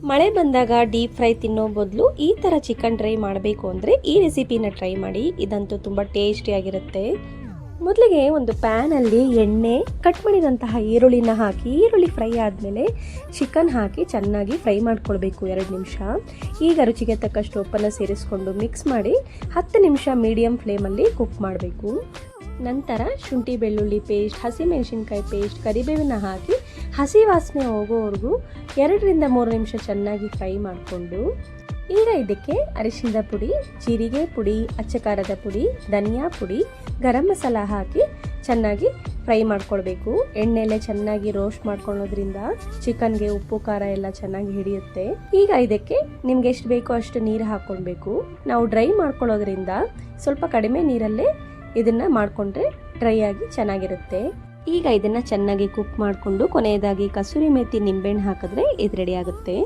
ಮಳೆ ಬಂದಾಗ deep fry ತಿನ್ನೋ ಬದಲು ಈ ಥರ ಚಿಕನ್ ಡ್ರೈ ಮಾಡಬೇಕು ಅಂದರೆ ಈ ರೆಸಿಪಿನ ಟ್ರೈ ಮಾಡಿ. ಇದಂತೂ ತುಂಬ ಟೇಸ್ಟಿಯಾಗಿರುತ್ತೆ. ಮೊದಲಿಗೆ ಒಂದು ಪ್ಯಾನಲ್ಲಿ ಎಣ್ಣೆ, ಕಟ್ ಮಾಡಿದಂತಹ ಈರುಳ್ಳಿನ ಹಾಕಿ, ಈರುಳ್ಳಿ ಫ್ರೈ ಆದಮೇಲೆ ಚಿಕನ್ ಹಾಕಿ ಚೆನ್ನಾಗಿ ಫ್ರೈ ಮಾಡ್ಕೊಳ್ಬೇಕು 2 ನಿಮಿಷ. ಈಗ ರುಚಿಗೆ ತಕ್ಕಷ್ಟು ಉಪ್ಪನ್ನು ಸೇರಿಸ್ಕೊಂಡು ಮಿಕ್ಸ್ ಮಾಡಿ 10 ನಿಮಿಷ ಮೀಡಿಯಂ ಫ್ಲೇಮಲ್ಲಿ ಕುಕ್ ಮಾಡಬೇಕು. ನಂತರ ಶುಂಠಿ ಬೆಳ್ಳುಳ್ಳಿ ಪೇಸ್ಟ್, ಹಸಿಮೆಣಸಿನ್ಕಾಯಿ ಪೇಸ್ಟ್, ಕರಿಬೇವಿನ ಹಾಕಿ ಹಸಿ ವಾಸನೆ ಹೋಗೋವರೆಗೂ 2 ರಿಂದ 3 ನಿಮಿಷ ಚೆನ್ನಾಗಿ ಫ್ರೈ ಮಾಡಿಕೊಂಡು, ಈಗ ಇದಕ್ಕೆ ಅರಿಶಿಣದ ಪುಡಿ, ಜೀರಿಗೆ ಪುಡಿ, ಅಚ್ಚಕಾರದ ಪುಡಿ, ಧನಿಯಾ ಪುಡಿ, ಗರಂ ಮಸಾಲ ಹಾಕಿ ಚೆನ್ನಾಗಿ ಫ್ರೈ ಮಾಡ್ಕೊಳ್ಬೇಕು. ಎಣ್ಣೆಲೆ ಚೆನ್ನಾಗಿ ರೋಸ್ಟ್ ಮಾಡ್ಕೊಳ್ಳೋದ್ರಿಂದ ಚಿಕನ್ಗೆ ಉಪ್ಪು ಖಾರ ಎಲ್ಲ ಚೆನ್ನಾಗಿ ಹಿಡಿಯುತ್ತೆ. ಈಗ ಇದಕ್ಕೆ ನಿಮ್ಗೆ ಎಷ್ಟು ಬೇಕೋ ಅಷ್ಟು ನೀರು ಹಾಕ್ಕೊಳ್ಬೇಕು. ನಾವು ಡ್ರೈ ಮಾಡ್ಕೊಳ್ಳೋದ್ರಿಂದ ಸ್ವಲ್ಪ ಕಡಿಮೆ ನೀರಲ್ಲೇ ಇದನ್ನ ಮಾಡಿಕೊಂಡ್ರೆ ಡ್ರೈ ಆಗಿ ಚೆನ್ನಾಗಿರುತ್ತೆ. ಈಗ ಇದನ್ನ ಚೆನ್ನಾಗಿ ಕುಕ್ ಮಾಡಿಕೊಂಡು ಕೊನೆಯದಾಗಿ ಕಸೂರಿ ಮೇಥಿ, ನಿಂಬೆಹಣ್ಣು ಹಾಕಿದ್ರೆ ಇದು ರೆಡಿ ಆಗುತ್ತೆ.